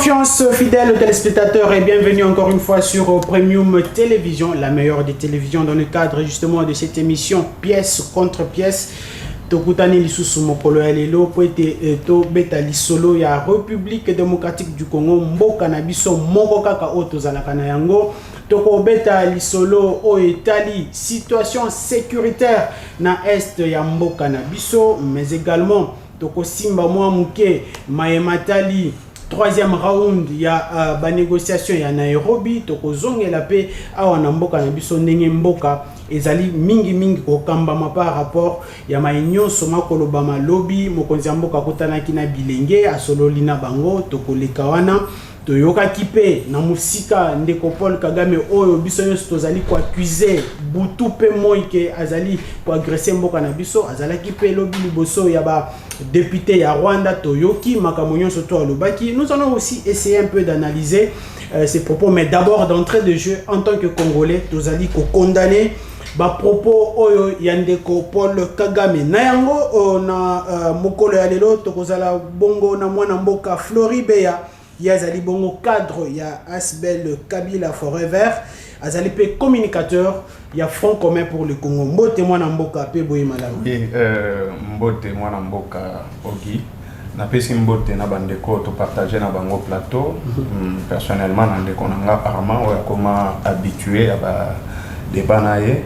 confiance, fidèles téléspectateurs, et bienvenue encore une fois sur Premium Télévision, la meilleure des télévisions dans le cadre justement de cette émission pièce contre pièce. Tokutani lisusu mokolo ya lelo po ete to beta lisolo ya République démocratique du Congo mboka na biso moko kaka oto zalaka na yango toko beta lisolo o etali situation sécuritaire na est ya mboka na biso, mais également toko simba mwa muke mayematali troisième round ya ba négociation ya Nairobi toko zongela pe awa na mboka na biso ndenge mboka ezali mingi kokambama par rapport ya maunion soma kolobama lobby mokonzi mboka kotanaki na bilenge asololi na bango tokoleka wana toyoka kipe na musika ndeko Paul Kagame oyo biso nyonso tozali ko accuser butu pe moike azali ko agresser mboka na biso azalaki pe lobby liboso ya ba député ya Rwanda toyoki makambo nyonso to alobaki. Nous allons aussi essayer un peu d'analyser ces propos, mais d'abord d'entrée de jeu en tant que Congolais tozali ko condamner ba propos oyo yandeko Paul Kagame na yango na mokolo ya lelo tokozala bongo na mwana mboka Floribeya yazali bongo cadre ya Asbel Kabila Forever azali pe communicateur ya Front commun pour le Congo mbote mwana mboka pe boye malamu mbote mwana mboka Ogi na pesi mbote na bandeko to partager na bango plateau personnellement na ndeko nanga Armand oya koma habitué à ba débat naye.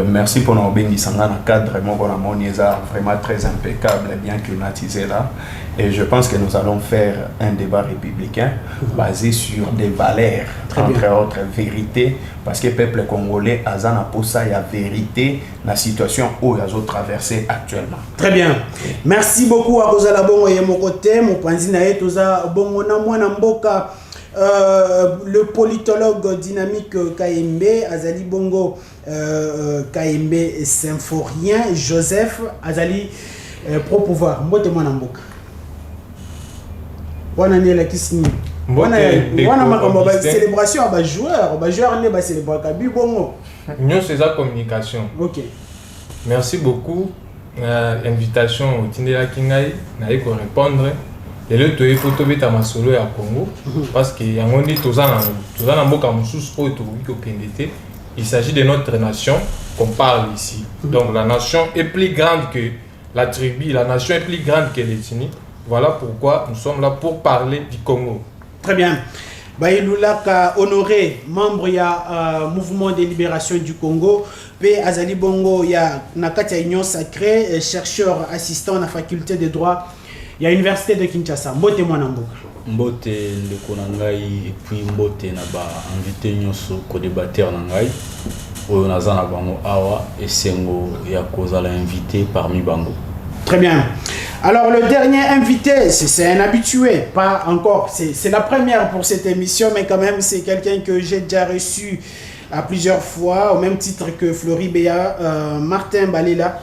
Merci pour nos bénissanga dans le cadre vraiment très impeccable et bien climatisé là. Et je pense que nous allons faire un débat républicain basé sur des valeurs, entre autres vérités, parce que le peuple congolais a pour ça, il y a vérité dans la situation où ils ont traversé actuellement. Très bien. Merci beaucoup à Kozala Bongo et mon côté, mon panzina et Toza Bongo na mwana mboka. Le politologue dynamique Kaembe Azali Bongo Kaembe symphorien Joseph Azali pro-pouvoir mbote mwana mboka wana nela kisini wana makambo ba célébration ba joueur ne ba célébrer ka bi bongo nous c'est la communication. OK, merci beaucoup invitation au Tindela Kingai na ko répondre. Et le tout est pour tout bêta masolo à Congo parce que yango ndi tozana mboka mususu oyo to kendete. Il s'agit de notre nation qu'on parle ici. Donc la nation est plus grande que la tribu, la nation est plus grande que l'ethnie. Voilà pourquoi nous sommes là pour parler du Congo. Très bien. Baïloulaka honoré, membre ya mouvement de libération du Congo, P Azali Bongo ya Nakatia Union Sacrée, chercheur assistant à la faculté de droit. Il y a l'université de Kinshasa. Mbote mwana mboka. Mbote ndeko na ngai et puis mbote na ba invité nyonso ko débatteur na ngai. Oyo naza na bango awa esengo ya kozala invité parmi bango. Très bien. Alors le dernier invité, c'est un habitué, pas encore, c'est la première pour cette émission, mais quand même c'est quelqu'un que j'ai déjà reçu à plusieurs fois, au même titre que Floribeya, Martin Balela,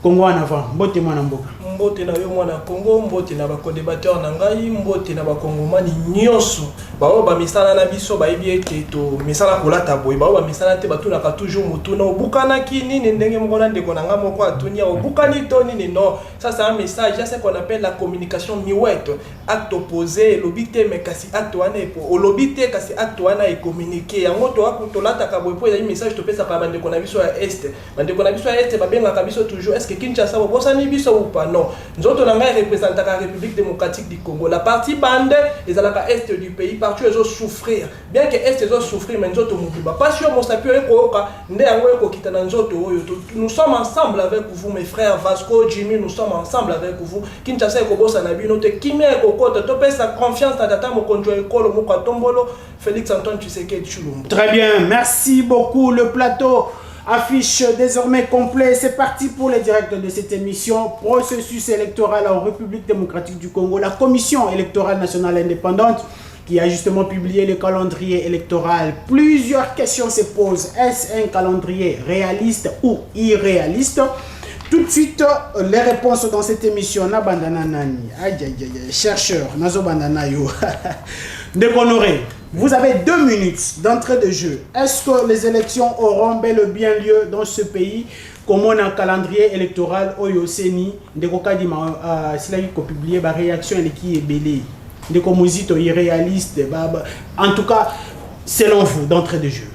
Congo en avant. Mbote mwana mboka. Mbote na yo mwana Congo, mbote na ba co-débatteur na ngai, mbote na ba Congomani nyonso. Bao ba misala na biso ba yebi ete to misala kolata boy, bao ba misala te batuna ka toujours mutuna obukana kini ndenge mokona ndeko na nga moko atunia obukani to nini non. Ça c'est un message, c'est ce qu'on appelle la communication miwet. Acte opposé, lobité mais kasi acte wana o lobité kasi acte wana e communiquer. Yango to akutolata ka boy po ya message to pesa pa bandeko na biso ya est. Bandeko na biso ya est ba benga ka biso toujours est-ce que Kinshasa bo bosani biso ou pas non. Nous autres, on représente la République démocratique du Congo. La partie bande, ils ont la est du pays, partout ils ont souffrir. Bien que est ils ont souffrir, mais nous autres, pas sûr, nous sommes ensemble avec vous, mes frères Vasco, Jimmy, nous sommes ensemble avec vous. Kinshasa et Kobo Sanabi, notre Kimé et Kokote, topé sa confiance à Tata Mokonjo et Kolo Mokatombolo, Félix Antoine Tshisekedi Tshilombo. Très bien, merci beaucoup. Le plateau affiche désormais complet. C'est parti pour les directs de cette émission. Processus électoral en République démocratique du Congo. La Commission électorale nationale indépendante qui a justement publié le calendrier électoral. Plusieurs questions se posent. Est-ce un calendrier réaliste ou irréaliste? Tout de suite, les réponses dans cette émission. Na bandana nani. Aïe aïe aïe. Chercheur. Nazo bandana yo. Honoré, vous avez 2 minutes d'entrée de jeu. Est-ce que les élections auront bel et bien lieu dans ce pays? Comme on a un calendrier électoral au Yoseni, de Kokadima, s'il a publié, la réaction qui est belée. ndeko muzito irréaliste en tout cas selon vous d'entrée de jeu?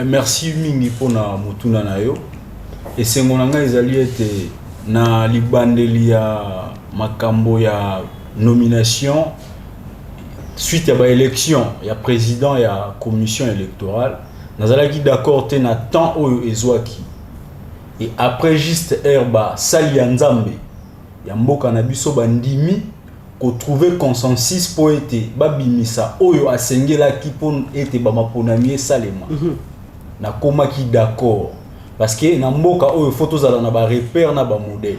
Merci mingi pona mutuna na yo. Et c'est mon anga ezali ete na libandeli ya makambo ya nomination suite à l'élection, il y a président, il y a commission électorale. Nous allons d'accord te na temps oyo ezwaki. Et après juste herba sali nzambe ya mboka na biso bandimi ko trouver consensus pour été babimisa oyo asengela ki pon été ba maponamie salema. Na koma ki d'accord parce que na mboka oyo photos ala na ba repère na ba modèle.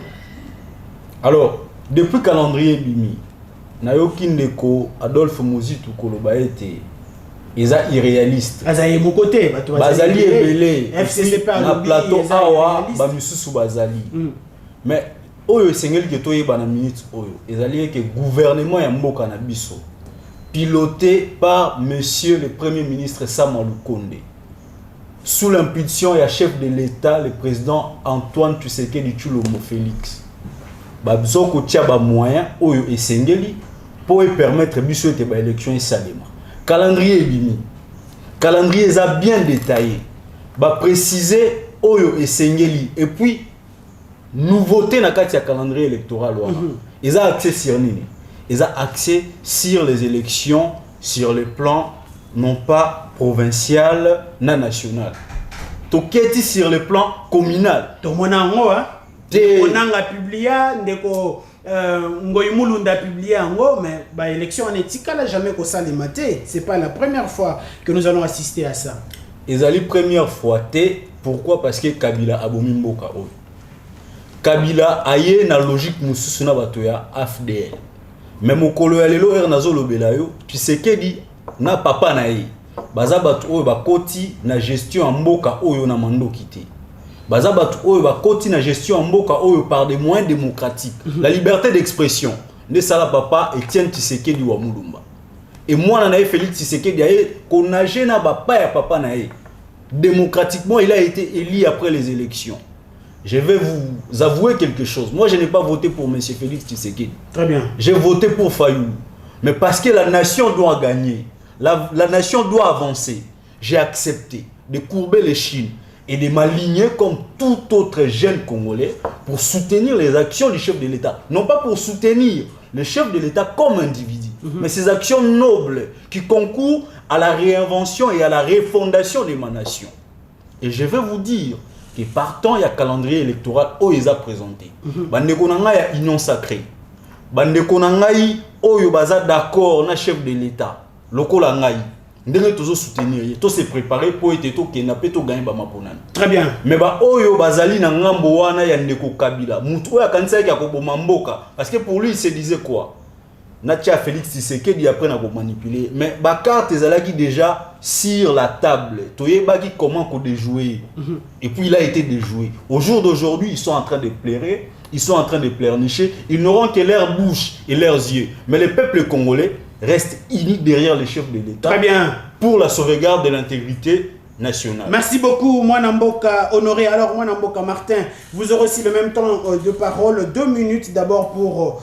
Alors depuis calendrier bimi na yoki ndeko Adolphe Muzito koloba été eza irréaliste. Azaye mon côté bazali ebele FCC par na plateau awa ba misusu bazali. Mais oyo sengeli ke toyeba na minute oyo ezali ke gouvernement ya mboka na biso piloté par monsieur le premier ministre Samuel Konde sous l'impulsion ya chef de l'État le président Antoine Tshisekedi Tshilombo Félix. Babzoko tia ba moyen oyo esengeli pour permettre biso ete ba élection esalema. Calendrier bimi. Calendrier est bien détaillé. Ba préciser oyo esengeli et puis nouveauté na kati ya calendrier électoral wana. Ils ont accès sur nini? Ils ont accès sur les élections sur le plan non pas provincial na national. Toketi sur le plan communal. To monango hein. Onanga publia ndeko ngoyimulu nda publia ngo mais ba élection en éthique là jamais ko salimate, c'est pas la première fois que nous allons assister à ça. Ezali première fois té pourquoi parce que Kabila abomi mboka oyo. Kabila aye na logique mususu na bato ya AFDL. Mais mokolo ya lelo nazo lobela yo, Tshisekedi na papa na ye. Baza bato oyo bakoti na gestion en mboka oyo na mandoki te. Baza bato oyo bakoti na gestion en mboka oyo par des moyens démocratiques. La liberté d'expression. Ne sala papa Etienne Tshisekedi wa Mulumba. Et moi na Félix Tshisekedi aye konage na papa ya papa na ye. Démocratiquement, il a été élu après les élections. Je vais vous avouer quelque chose. Moi, je n'ai pas voté pour M. Félix Tshisekedi. Très bien. J'ai voté pour Fayou. Mais parce que la nation doit gagner, la nation doit avancer, j'ai accepté de courber les chines et de m'aligner comme tout autre jeune Congolais pour soutenir les actions du chef de l'État. Non pas pour soutenir le chef de l'État comme individu, mais ces actions nobles qui concourent à la réinvention et à la refondation de ma nation. Et je vais vous dire que partant il y a calendrier électoral où ils ont présenté. Bandeko nanga ya union sacrée. Bandeko nanga oyo baza d'accord na chef de l'État. Lokola ngai. Ndenge tozo soutenir, to se préparer pour être to kenape to gagner ba maponani. Très bien. Mais ba oyo bazali na ngambo wana ya ndeko Kabila. Mutu oyo kanisa ya ko boma mboka parce que pour lui il se disait quoi? Natia Félix Tshisekedi après na ko manipuler mais ba carte ezalaki déjà sur la table. Toyebaki comment ko déjouer. Et puis il a été déjoué. Au jour d'aujourd'hui, ils sont en train de pleurer, ils sont en train de pleurnicher, ils n'auront que leur bouche et leurs yeux. Mais le peuple congolais reste uni derrière les chefs de l'État. Très bien. Pour la sauvegarde de l'intégrité nationale. Merci beaucoup, Mwanamboka Honoré. Alors, Mwanamboka Martin, vous aurez aussi le même temps de parole. 2 minutes d'abord pour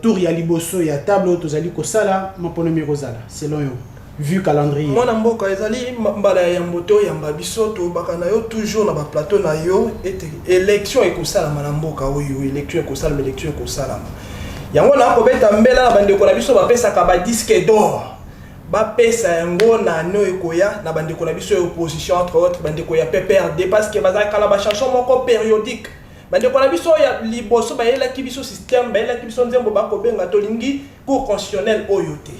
Touria Liboso et à table Tozali Kosala, Maponomi Rosala, selon vous. Vu calendrier. Mwanamboka ezali mbala ya mboto ya mbabiso to bakana yo toujours na ba plateau na yo et élection ekosala Mwanamboka oyo élection ekosala élection ekosala. Yango na ko beta mbela na bandeko na biso bapesa ka ba disque d'or. Bapesa yango na no ekoya na bandeko na biso opposition entre autres bandeko ya PPRD parce que bazaka la ba chanson moko périodique. Bandeko na biso ya liboso ba yela ki biso système ba yela ki biso nzembo ba ko benga tolingi cour constitutionnel oyote.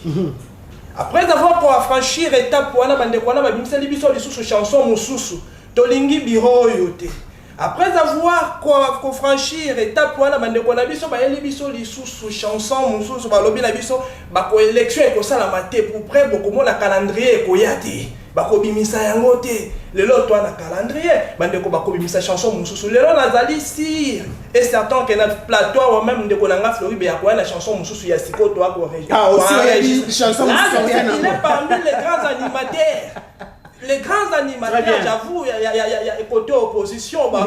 Après avoir pour franchir étape wana bandeko wana ba bimisa libiso lisusu chanson mususu tolingi bureau oyote. Après avoir ko franchir étape wana bandeko na biso ba yeli biso lisusu chanson mususu ba lobi na biso ba ko élection e ko sala maté pour près beaucoup mon la calendrier ko yati ba ko bimisa yango te lelo to na calendrier bandeko ba ko bimisa chanson mususu lelo nazali si et certain que na plateau ou même ndeko nanga Floride ya ko na chanson mususu ya siko to ko ah aussi chanson mususu il est parmi les grands animateurs. les grands animateurs, j'avoue, il y a côté opposition, en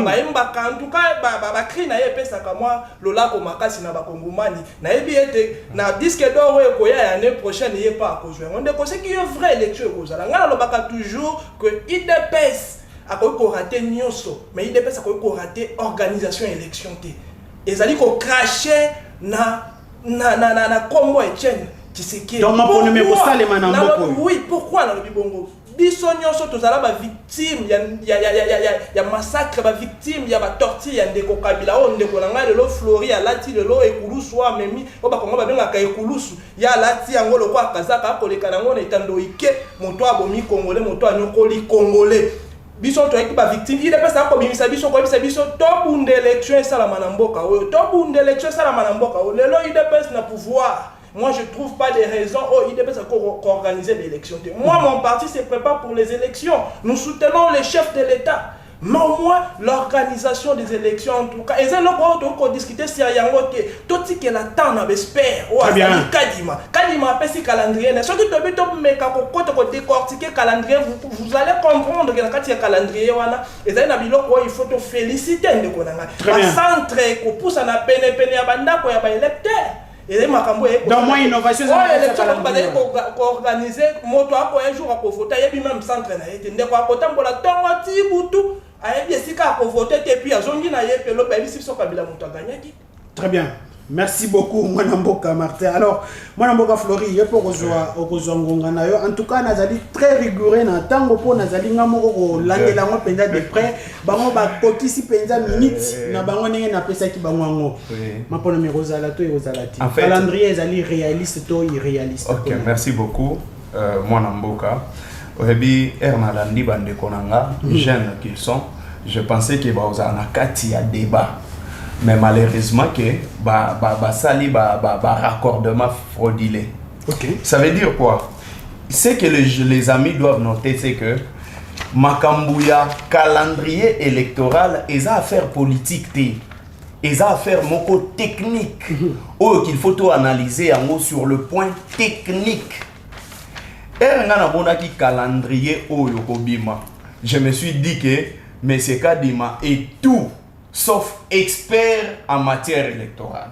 tout cas, cri na pesa kama lola ko makasi na bakongomani. Na ebi ete na disque d'or ko ya l'année prochaine il pas à jouer. On dit que c'est qui est vrai élection ko za. Ngala lo baka toujours que IDPS a ko raté nyonso, mais IDPS a ko raté organisation élection té. Ezali ko cracher na combo Etienne Tshisekedi. Donc ma pour numéro ça les manamboko. Oui, pourquoi na lobi bongo? Biso nyonso tozala ba victime ya massacre, ba victime ya ba torture ya ndeko Kabila o ndeko nanga lelo Flori alati lelo ekulusu a memi o ba kongo ba benga ka ekulusu ya alati yango lo kwa kazaka ko leka nango na itando ike moto abomi congolais moto anyokoli congolais biso to eki ba victime il est pas ko bimisa biso to bunde élection esala manamboka o to bunde élection esala manamboka o lelo il est na pouvoir. Moi, je ne trouve pas de raisons. Oh, il devait organiser l'élection. Moi, mon parti se prépare pour les élections. Nous soutenons les chefs de l'État. Mais au moins, l'organisation des élections, en tout cas, et c'est là qu'on discuter si il y a tout ce qui est là, on espère. Très bien. Kadima appelle ce calendrier. Ce qui te dit, quand décortiquer le calendrier, vous allez comprendre que quand il y a calendrier, et il faut te féliciter. Très bien. Centre, qu'on pousse à la peine, à électeur. Dans moins innovation, organiser moto ako un jour ako voter yebi même centre na yete ndeko akotambola tongo ti butu ayebi esika ako voter te puis azongi na yepe lo ba bisi so Kabila moto aganyaki. Très bien. Merci beaucoup, Mwanamboka Martin. Alors, Mwanamboka Flori, il faut que en tout cas, nazali très rigoureux dans tango po nazali ngamoko langue la penza de près. Bango ba kokisi penza minute na bango ndenge na pesa ki bango ngo. Mapono mi rozala to rozalati. Calendrier ezali réaliste to irréaliste. OK, merci beaucoup Mwanamboka. Ohebi Ernalandi bande konanga, jeunes qu'ils sont, je pensais que ba ozana kati ya débat. Mais malheureusement que sali raccordement fraudulé. Okay. Ça veut dire quoi? Ce que les amis doivent noter, c'est que Makambouya calendrier électoral et ça affaire politique et ça affaire moko technique qu'il faut tout analyser en haut sur le point technique. Et calendrier je me suis dit que M. Kadima est tout sauf expert en matière électorale.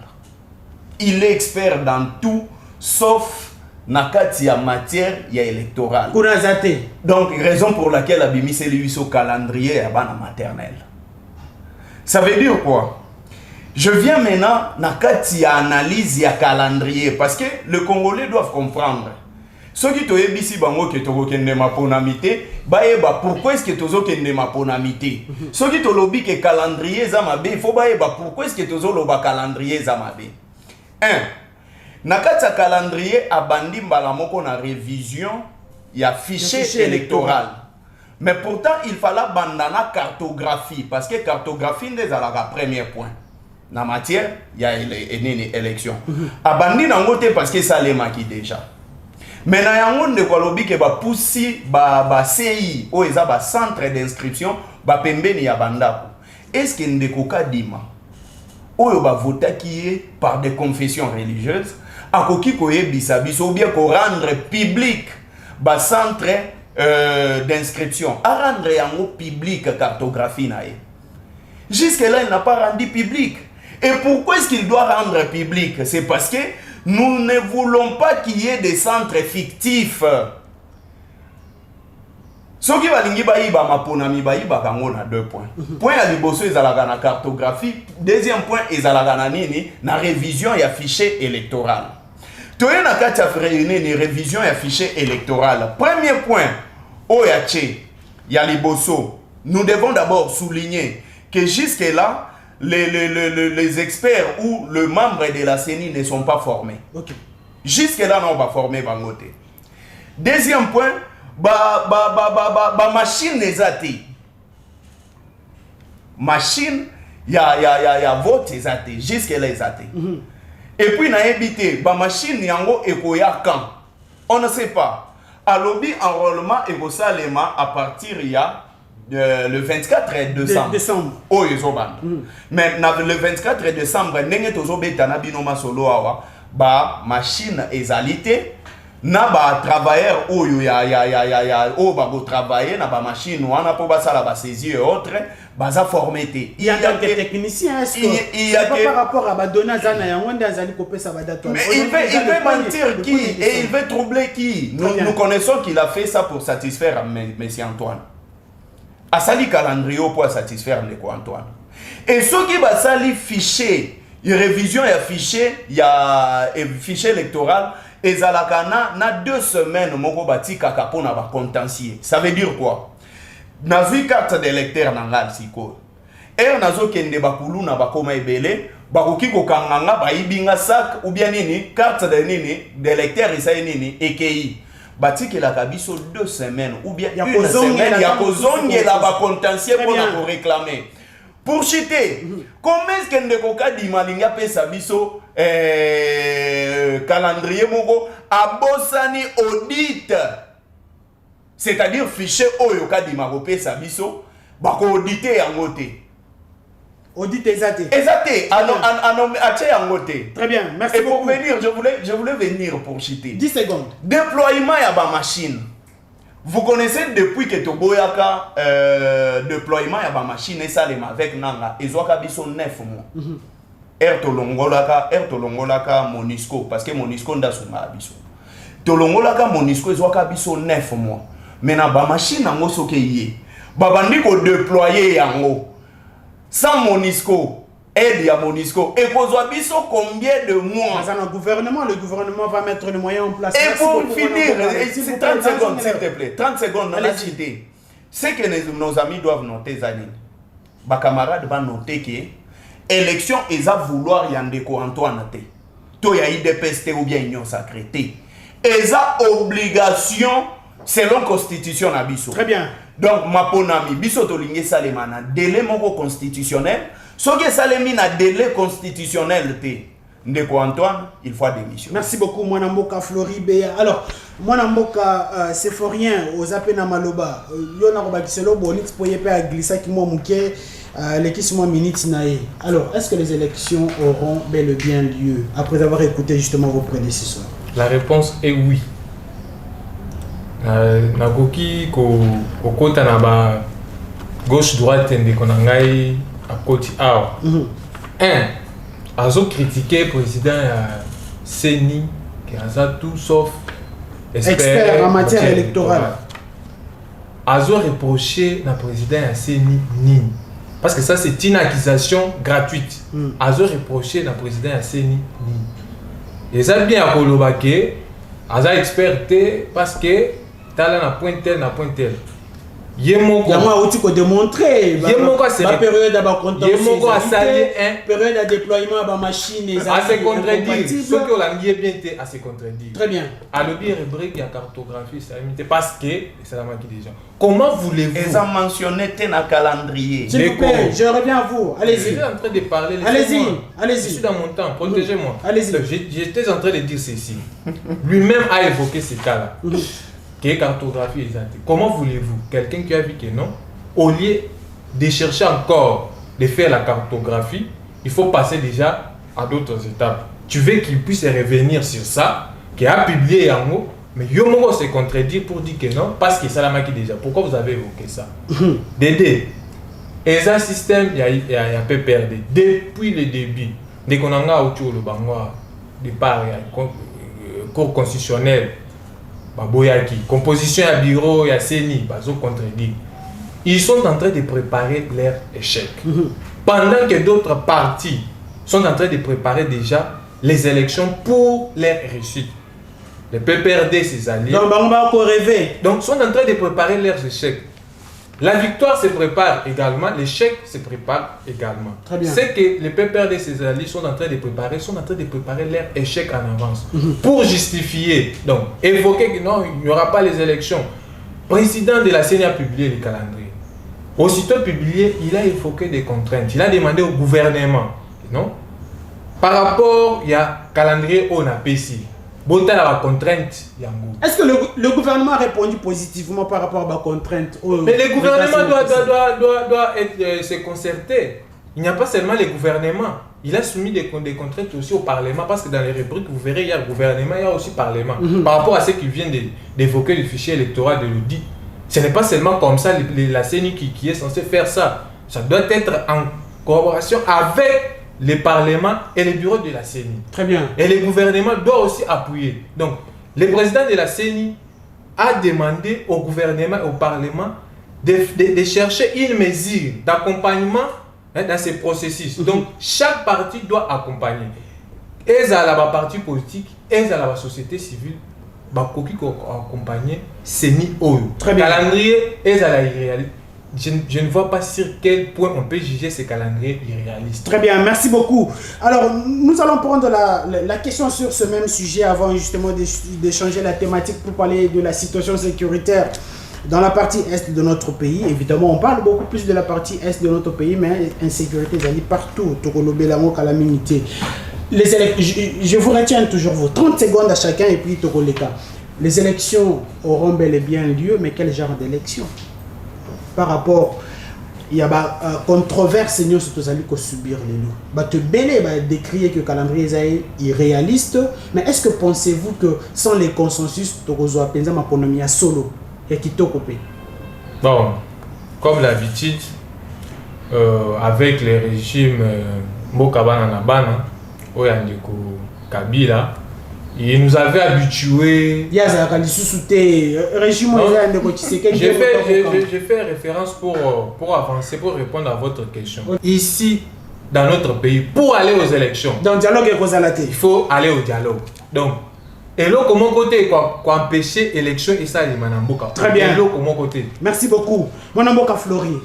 Il est expert dans tout, sauf nakati en matière électorale. Donc, raison pour laquelle Abimi s'est lui au calendrier à la maternelle. Ça veut dire quoi? Je viens maintenant nakati analyse ya calendrier parce que les Congolais doivent comprendre. Ceux qui ont ici bango que tu as ma ponamité, pourquoi est-ce que tu as ma ponamité? Ceux qui ont lobby que calendrier zamabe, il faut pourquoi est-ce que tu as le calendrier zamabe? 1. Nakata calendrier abandi mbalamoko na révision, il y a fichier électoral. Mais pourtant il fallait bandana cartographie parce que cartographie n'est à la premier point. Na matière, il y a une élection. Abandi nangote parce que ça les maquille déjà. Mais na yango ndeko lobi ke ba poussi ba CI o eza ba centre d'inscription ba pembeni ya bandako. Est-ce que ndeko Kadima oyo ba vota qui est par des confessions religieuses akoki ko yebisa biso ou bien ko rendre public ba centre d'inscription a rendre yango public cartographie na ye. Jusque là il n'a pas rendu public. Et pourquoi est-ce qu'il doit rendre public? C'est parce que nous ne voulons pas qu'il y ait des centres fictifs. Ce qui va lingi baïba maponami baïba kango na 2 points. Point à liboso ezalaga na cartographie. Deuxième point ezalaga na nini na révision et fichier électoral. Toye na kati ya réunir ni révision et fichier électoral. Premier point oyache ya liboso. Nous devons d'abord souligner que jusque là les experts ou le membre de la CENI ne sont pas formés. Okay. Jusque-là, on va former Bangote. Deuxième point, machine les athées. Machine, il y a vote les athées. Jusque-là, les athées. Et puis, na évité, machine yango ekoya quand. On ne sait pas. À l'objet enrôlement et vos saléma à partir il y a le 24 décembre. Oh, mais le 24 décembre, nenge tozo beta na binoma solo awa ba machine ezalité na ba travailleur oyo ya o ba go travailler na ba machine wana po ba sala ba saisir et autres baza formé té. Il y a des techniciens, est-ce que c'est pas par rapport à Badona Zana Yangonda Azali Kopé Sabadato. Mais il veut mentir qui et il veut troubler qui. Nous connaissons qu'il a fait ça pour satisfaire M. Antoine. Asali calendrier pour satisfaire M. Antoine. Et ceux qui va sali fichier, il révision et fichier, il y a fichier électoral. Et Zalakana, na 2 semaines, moko bati kakapo na ba contentieux. Ça veut dire quoi? Na vu carte d'électeur na ngal siko. Nazo kende bakulu na bakoma ebele, bakoki ko kanganga ba ibinga sac ou bien nini, carte de nini, d'électeur isa nini, EKI. Bati ke la kabiso 2 semaines ou bien une semaine, ya kozonge la ba contentieux pour réclamer. Pour chiter, comment est-ce que Ndekoka di malinga pesa biso calendrier moko abosani audit, c'est-à-dire fichier oyo ka di mako pesa biso bako auditer yango te. Audit exact. Exact. Très bien, merci. Et pour beaucoup. venir, je voulais venir pour chiter. 10 secondes. Déploiement ya ba machine. Vous connaissez depuis que Toboyaka déploiement ya ba machine et ça les avec nanga ezwaka biso 9 mois. Tolongolaka Monisco parce que Monisco ndasuma biso. Tolongolaka Monisco ezwaka biso 9 mois. Mais na ba machine nango soke yé. Ba bandi ko déployer yango. Sans Monisco, aide à Monisco. Et kozwa biso combien de mois? Dans le gouvernement va mettre les moyens en place. Et pour finir, c'est 30 secondes s'il te plaît. 30 secondes dans la cité. Ce que nos amis doivent noter, Zani. Ba camarade va noter que élection est à vouloir Yandeko Antoine te. To ya IDPST ou bien Union Sacrée te. Et à obligation selon constitution na biso. Très bien. Donc ma ponami biso to lingé salemana délai moko constitutionnel. Ce qui est salemi na délai constitutionnel te. Ndeko Antoine, il faut démission. Merci beaucoup, Mwanamboka Floribé. Alors, Mwanamboka, c'est fort rien aux Apena Maloba. Yona Robakiselo, Bonix, Poyepe, à Glissa, qui m'a mouké, l'équipe minute naïe. Alors, est-ce que les élections auront bel et bien lieu après avoir écouté justement vos prédécesseurs? La réponse est oui. Nakoki ko kota na ba gauche droite ndé konangai à côté awa. Azo critiqué le président Seni qui a tout sauf expert en matière électorale. Azo reproché le président Seni Nini parce que ça c'est une accusation gratuite. Azo reproché le président Seni Nini. Et ça bien à Kolobake, Azo experté parce que t'as na point tel. Yemoko a démontré la période d'abord période de déploiement de machines à se contredire ce que l'on bien à se contredire. Très bien. À le bien rubrique il y a cartographie ça parce que c'est la marque des gens. Comment voulez-vous ils ont mentionné un calendrier. S'il vous plaît, je reviens à vous. Allez-y. J'étais en train de parler. Allez-y. Je suis dans mon temps. Protégez-moi. Allez-y. J'étais en train de dire ceci. Lui-même a évoqué ce cas-là. Qui est cartographie exacte. Comment voulez-vous, quelqu'un qui a vu que non, au lieu de chercher encore de faire la cartographie, il faut passer déjà à d'autres étapes. Tu veux qu'il puisse revenir sur ça, qu'il a publié en haut, mais Yomongo se contredit pour dire que non, parce que ça l'a marqué déjà. Pourquoi vous avez évoqué ça? Dédé, et un système, il y a peu perdu. Depuis le début, dès qu'on a autour le bangois, départ, il y a cours constitutionnel. Boyaki, composition à bureau, il y a Seni, Bazo contredit. Ils sont en train de préparer leur échec. Pendant que d'autres partis sont en train de préparer déjà les élections pour leur réussite. Les PPRD, ses alliés. Donc, on va encore rêver. Donc, sont en train de préparer leurs échecs. La victoire se prépare également, l'échec se prépare également. C'est que les PPRD et ses alliés sont en train de préparer leur échec en avance. Pour justifier, donc, évoquer que non, il n'y aura pas les élections. Le président de la CENI a publié le calendrier. Aussitôt publié, il a évoqué des contraintes. Il a demandé au gouvernement, non? Par rapport, il y a calendrier on a PC. Est-ce que le gouvernement a répondu positivement par rapport à la contrainte? Mais le gouvernement doit se concerter. Il n'y a pas seulement le gouvernement. il a soumis des contraintes aussi au Parlement, parce que dans les rubriques, vous verrez, il y a le gouvernement, il y a aussi le Parlement. Par rapport à ce qu'il vient d'évoquer le fichier électoral de l'audit, ce n'est pas seulement comme ça la CENI qui est censée faire ça. Ça doit être en collaboration avec les parlements et les bureaux de la CENI. Très bien. Et le gouvernement doit aussi appuyer. Donc, le président de la CENI a demandé au gouvernement et au Parlement de chercher une mesure d'accompagnement dans ces processus. Donc, chaque parti doit accompagner. Et la parti politique, et la société civile, accompagner CENI OYO. Très bien. Calendrier, et la irréaliste. Je ne vois pas sur quel point on peut juger ces calendriers irréalistes. Très bien, merci beaucoup. Alors, nous allons prendre la question sur ce même sujet avant justement de changer la thématique pour parler de la situation sécuritaire dans la partie est de notre pays. Évidemment, on parle beaucoup plus de la partie est de notre pays, mais l'insécurité est partout. Je vous retiens toujours vos 30 secondes à chacun et puis Tokoleka. Les élections auront bel et bien lieu, mais quel genre d'élections? Par rapport, il y a une controverse nous surtout subir les loups. Te belé décrire que le calendrier est irréaliste, mais est-ce que pensez-vous que sans les consensus, Tokozo Apenza ma économie solo et qui t'occupe? Bon, comme l'habitude, avec les régimes Mokabana Nabana, Oyandeko Kabila, il nous avait habitués. J'ai fait référence pour avancer, pour répondre à votre question. Ici, dans notre pays, pour aller aux élections, dans le dialogue, il faut aller au dialogue. Donc, et là, comment côté quoi empêcher l'élection et ça, les Manamboka. Très bien. Comment côté. Merci beaucoup. Manamboka Flori,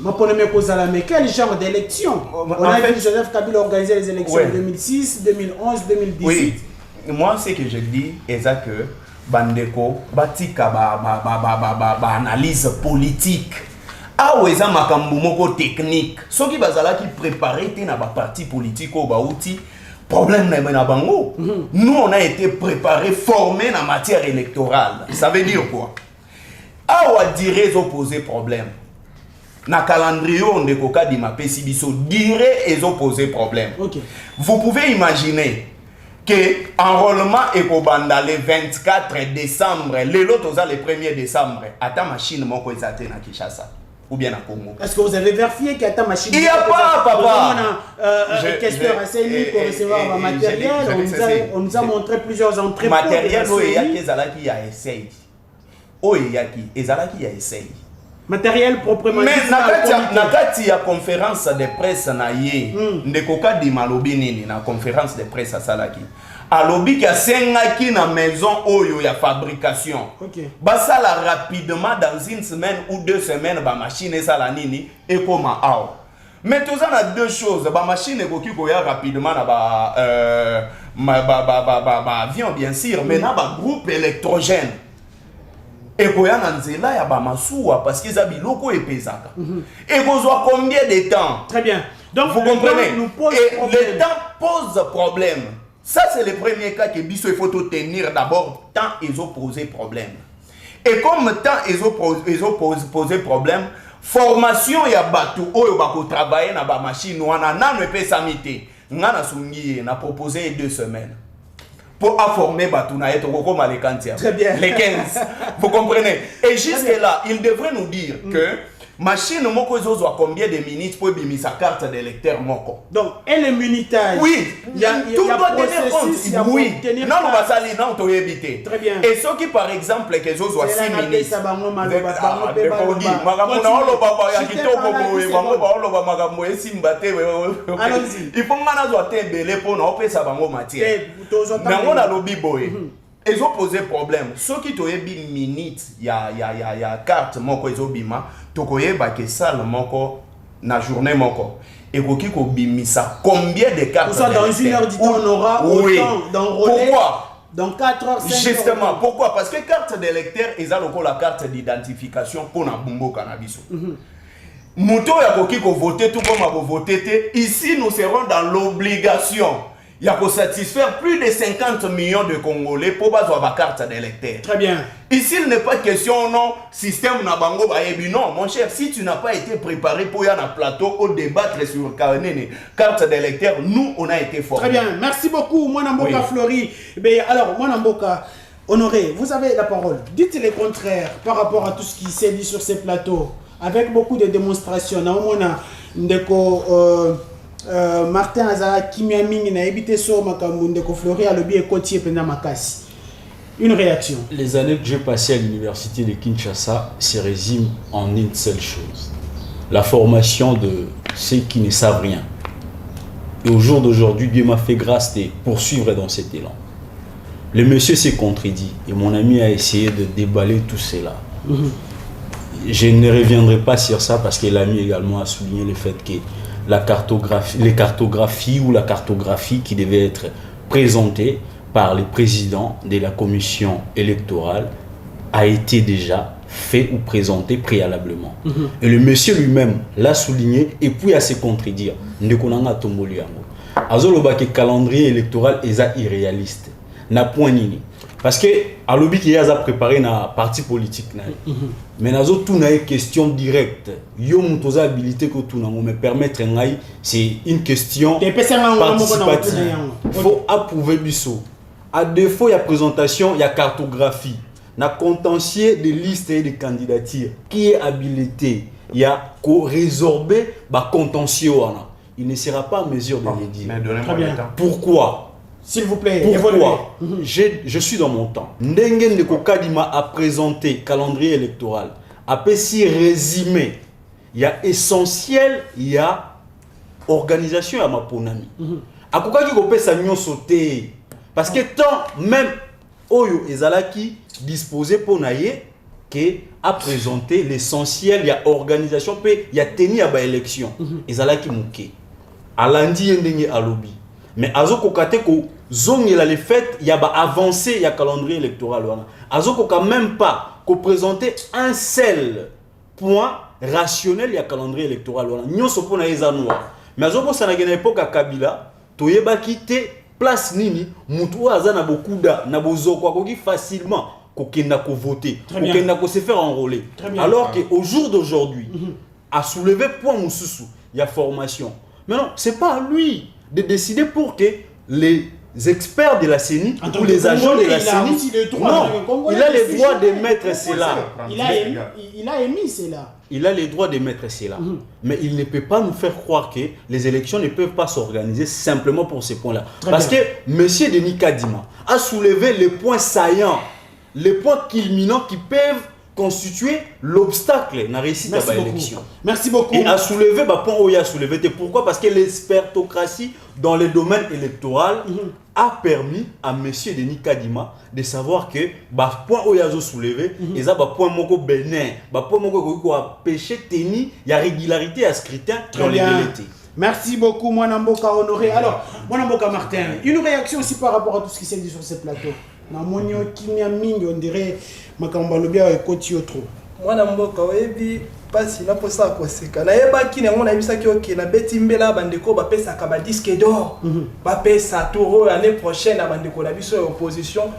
quel genre d'élection? On a vu Joseph Kabila organiser les élections en 2006, 2011, 2018. Oui. Moi, ce que je dis, c'est que Bandeko, Batika, analyse politique. Ah, ouais, ça m'a technique. Ce qui bazala qui préparait na parti politique au Baouti, problème na bango. Nous, on a été préparés, formés en matière électorale. Ça veut dire quoi? Ah, ouais, dire les opposés problème. Na calendrier, on est coca di ma pesibiso, dire les opposés problème. Okay. Vous pouvez imaginer que enrôlement est le 24 décembre, l'autre le 1er décembre, à ta machine, mon na Kinshasa ou bien à Congo. Est-ce que vous avez vérifié qu'à ta machine? Il n'y a pas, papa. Question assez pour recevoir ma matériel. On nous a montré plusieurs entrées. Matériel, il y a qui a essayé. Oh, il y a qui a essayé. Matériel proprement dit. Mais nakati ya conférence de presse na ye ndekoka di malobi nini na conférence de presse salaki alobi ki asengaki na maison oyo ya fabrication. Okay. Basala rapidement dans une semaine ou 2 semaines ba machine sala nini et koma aw. Mais tout ça na deux choses, ba machine ekoki koya rapidement na ba avion bien sûr, mais na ba groupe électrogène. Et qu'on a nzela ya ba masuwa parce qu'ils habitent loko et pesaka. Et qu'on soit combien de temps? Très bien. Donc vous comprenez? Le temps pose problème. Ça c'est le premier cas que biso il faut tenir d'abord temps ils ont posé problème. Et comme temps ils ont posé problème, formation ya batu oyo bako travailler na ba machine wana nanu pe samité. Ngana sungi na proposé 2 semaines. Pour former Batuna et Tokoko Malekantia. Très bien. Les 15. Vous comprenez? Et jusque-là, il devrait nous dire que machine moko zozo a combien de minutes pour bimi sa carte d'électeur moko. Donc, elle est munitaire. Oui, tout doit tenir compte. Oui, non, on va salir, non, on éviter. Très bien. Et ceux qui, par exemple, que zozo a 6 minutes. Il faut mais on a lobby boy. Ils ont posé problème. Ceux qui ont eu minutes, il y a carte moko ils ont bima, tokoye ba que salle moko na journée moko. Et koki ko bimisa combien de cartes? Pour ça dans 1 heure du temps on aura autant d'enrôler. Pourquoi? Dans 4 heures 5 justement, heures. pourquoi? Parce que carte d'électeur ils ont la carte d'identification pour na bumbo cannabis. Muto ya koki ko voter tout comme a voter ici nous serons dans l'obligation il y a pour satisfaire plus de 50 millions de Congolais pour avoir ma carte d'électeur. Très bien. Ici, il n'est pas question, non, système na bango bayebi. Non, mon cher, si tu n'as pas été préparé pour y aller à plateau, au débattre sur carte d'électeur, nous, on a été formés. Très bien. Merci beaucoup, Mwanamboka Flori. Alors, Mwanamboka, Honoré, vous avez la parole. Dites le contraire par rapport à tout ce qui s'est dit sur ces plateaux, avec beaucoup de démonstrations. Martin Azara Kimia Mingi na ebité so makambo ndeko Flori alobi ekotie pena makasi. Une réaction. Les années que j'ai passées à l'université de Kinshasa se résument en une seule chose. La formation de ceux qui ne savent rien. Et au jour d'aujourd'hui, Dieu m'a fait grâce de poursuivre dans cet élan. Le monsieur s'est contredit et mon ami a essayé de déballer tout cela. Je ne reviendrai pas sur ça parce que l'ami également a souligné le fait que les cartographies ou la cartographie qui devait être présentée par le président de la commission électorale a été déjà fait ou présenté préalablement. Et le monsieur lui-même l'a souligné et puis à se contredire. Azoloba que calendrier électoral est irréaliste. Na point nini. Parce que à l'objet qui a préparé na parti politique mais nazo tout na question directe. Yo mutoza habilité que tout na me permettre ngai c'est une question participative. Faut approuver biso. À défaut il y a présentation, il y a cartographie. Na contentieux des listes et des candidatures qui est habilité, il y a résorber ba contentieux wana. Il ne sera pas en mesure de le dire. Très bien. Pourquoi? S'il vous plaît, pourquoi? Je suis dans mon temps. Ndenge Ndeko Kadima a présenté calendrier électoral. Après si résumé, il y a essentiel, il y a organisation à ma ponami. Akoka ki kopé sa nyon sauté parce que tant même Oyo ezalaki disposé pour naïe que a présenté l'essentiel, il y a organisation il y a tenu à ba élection. Ezalaki mouké. Alandi ndenge alobi. Mais azoko kate ko zongela les fêtes, il y a avancé, il y a calendrier électoral. Azoko quand même pas ko présenter un seul point rationnel, il y a calendrier électoral. Nyon sopo na ezanoa. Mais azoko sanagena époque à Kabila, toyeba kite place nini, mutu azana beaucoup da na bozoko akoki facilement kokenda ko voter, kokenda ko se faire enrôler. Alors que au jour d'aujourd'hui, à soulever point mususu, il y a formation. Mais non, c'est pas à lui de décider pour que les experts de la CENI ou les agents de la CENI, il a le droit de mettre cela. Il a émis cela. Il a le droit de mettre cela. Mais il ne peut pas nous faire croire que les élections ne peuvent pas s'organiser simplement pour ces points-là. Parce que M. Denis Kadima a soulevé les points saillants, les points culminants qui peuvent constituer l'obstacle dans la réussite de l'élection. Merci beaucoup. Et à soulever, point où il a soulevé. Pourquoi? Parce que l'expertocratie dans le domaine électoral a permis à M. Denis Kadima de savoir que point où il a soulevé, il y a point moko bénin, point moko qui a péché teni, il y a régularité à scrutin dans les délais. Merci beaucoup, Mwanamboka Honoré. Alors, Mwanamboka Martin, une réaction aussi par rapport à tout ce qui s'est dit sur ce plateau. Na monyo kimia mingi on dirait makambo lobia ekoti otro. Mwanamboka oyebi pasi na posa koseka. Na yeba ki nango na bisaki oke na beti mbela bandeko ba pesa ka ba disque d'or. Ba pesa touro l'année prochaine na bandeko na biso opposition.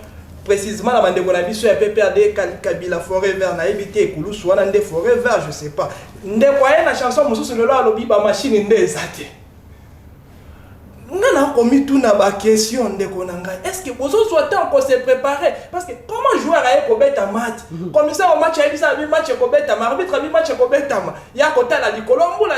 Précisément la bandeko na biso ya PPRD Kabila Forêt Vert na ebité ekulusu wana nde Forêt Vert je sais pas. Nde kwa na chanson mususu lelo alobi ba machine nde ezate. On a commis tout na question de Konanga. Est-ce que vous souhaitez encore se préparer? Parce que comment jouer à un match? Comme ça, au match, il y a un match à l'arbitre, un match à il y a un côté à la Colombo, la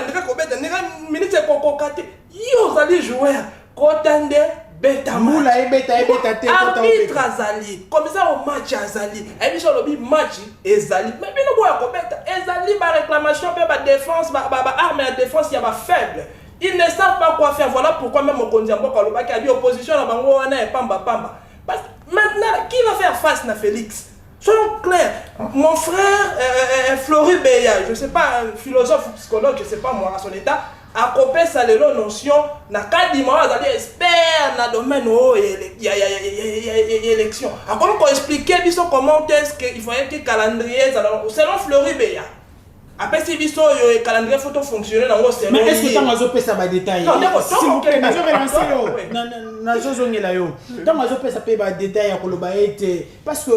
minute kokokate. Yo allez jouer. Kotande beta arbitre azali. Comme ça au match azali. Et puis sur le match ezali. Mais bien nous boire kobeta. Ezali ba réclamation ba défense ba arme à défense il y a ba faible. Ils ne savent pas quoi faire. Voilà pourquoi même au Kondiamboka Lobaki a dit opposition à Bango Wana et Pamba Pamba. Parce que maintenant, qui va faire face à Félix? Soyons clairs. Mon frère Flori Beya, je ne sais pas, un philosophe ou psychologue, je ne sais pas moi, à son état, a copé sa notion, n'a qu'à dire, moi, vous expert dans le domaine où il y a élection. Alors, comment expliquer comment est-ce qu'il faut un calendrier selon Flori Beya? Après, si le calendrier photo fonctionner dans le mais est-ce que tu as un détail? Non, s'il vous plaît, nazozongela yo ntango azopesa mpe badetail ya koloba ete parce que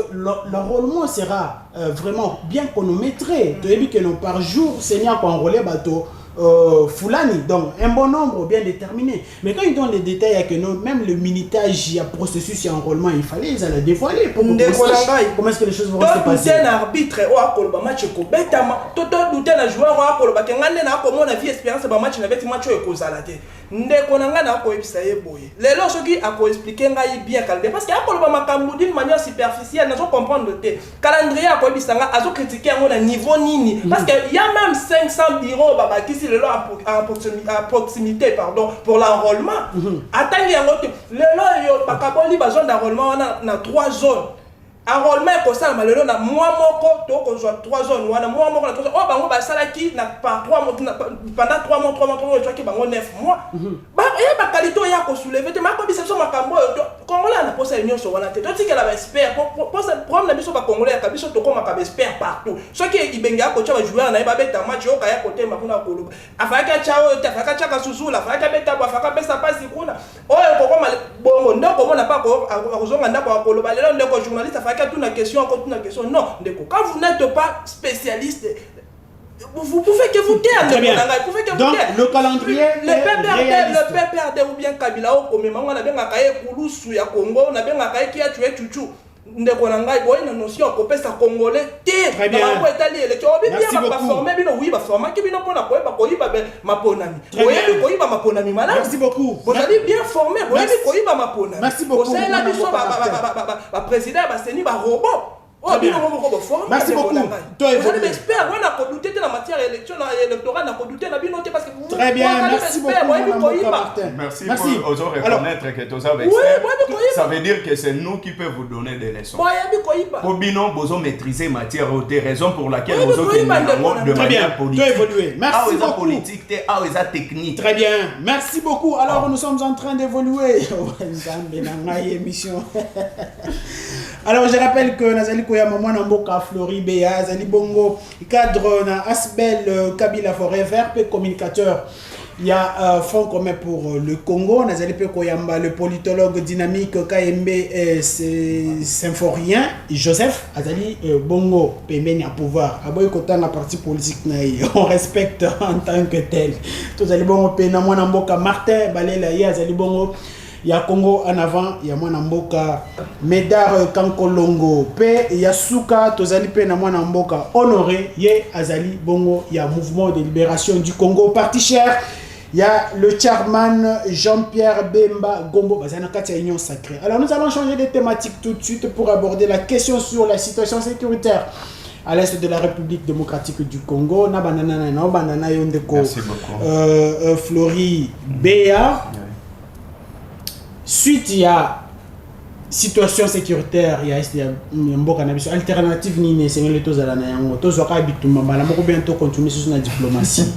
l'enrôlement sera vraiment bien chronométré toyebi que non par jour seigneur koenrôler bato Foulani, donc un bon nombre bien déterminé. Mais quand ils donnent les détails, à que non, même le minutage, il y a processus, il y a enrôlement, il fallait les aller dévoiler pour qu'on sache comment est-ce que les choses vont se passer. Un arbitre, ou à Kolba match, tout douter un joueur, ou à Kolba, qui a comment la vie espérance, un match, n'avait match au Kozalate. Ndekonanga na ko ebisa ye boye. Lelo soki ako expliquer ngai bien calme parce que akoloba makambo d'une manière superficielle, nazo comprendre te. Calendrier ako ebisa nga azo critiquer ngo na niveau nini parce que il y a même 500 bureaux baba qui si lelo à proximité pardon pour l'enrôlement. Atangi yango te. Lelo yo bakaboli ba zone d'enrôlement na 3 zones. Enrôlement est comme ça, malheureusement, na moi moko to ko joa 3 zones wana moi moko na 3 zones. Oh bango ba salaki na par 3 mois pendant 3 mois tu qui bango 9 mois. Ba ya ba qualité ya ko soulever te ma ko biso makambo Congolais na posa union so wana te. To tika la ba expert pour ça problème na biso ba Congolais ka biso to ko ma ka expert partout. So ki ibenga ko cha ba joueur na ba beta match yo ka ya ko tema kuna ko luba. Afaka chao te afaka chaka susula afaka beta ba afaka pesa pasi kuna. Oyo ko ko bongo ndoko mona pa ko akuzonga ndako ko luba lelo ndeko journaliste afaka toute la question, encore toute la question. Non, quand vous n'êtes pas spécialiste, vous pouvez que vous taire. Donc, le calendrier le PPRD ou bien Kabila, comme on a bien à Kaye Koulousou, ya Congo, on a bien à Kaye qui a tué Chouchou. Ndekonanga boy na notion ko pesa congolais te très bien na ko etali élection bien ba former bino oui ba former ki bino pona ko ba ko iba maponami oyebi ko iba maponami malade. Merci beaucoup. Vous allez bien former oyebi ko iba maponami. Merci beaucoup. C'est la biso ba président ba seni ba robot. Oh bien merci beaucoup. Toi évolué expert on a ko douter na matière élection électorale na ko douter na bino te parce que vous très bien merci beaucoup merci pour oser reconnaître que tous avez expert ça veut dire que c'est nous qui peut vous donner des leçons pour bino bozo maîtriser matière haute raison pour laquelle vous autres de manière politique toi évolué merci beaucoup politique te a technique très bien merci beaucoup alors nous sommes en train d'évoluer émission alors je rappelle que Nazali Koyama mwana mboka Flori Bea Zali Bongo cadre na Asbel Kabila Forever pe communicateur il y a Front commun pour le Congo Nazali pe Koyamba le politologue dynamique KMB symphorien Joseph Azali Bongo pembeni à pouvoir aboy kotanga parti politique na on respecte en tant que tel to Zali Bongo pe na mwana mboka Martin Balela ya Zali Bongo ya Congo en avant ya mwana mboka Medar Kankolongo pe ya Suka tozali pe na mwana mboka Honoré ye azali bongo ya mouvement de libération du Congo parti cher ya le chairman Jean-Pierre Bemba Gombo bazana kati ya union sacrée. Alors nous allons changer de thématique tout de suite pour aborder la question sur la situation sécuritaire à l'est de la République démocratique du Congo na banana na banana yondeko Flori Bea. Suite il y a situation sécuritaire il y a mboka na biso alternative ni c'est le tozala na yango tozoka bitumba mala moko bientôt continuer sur la diplomatie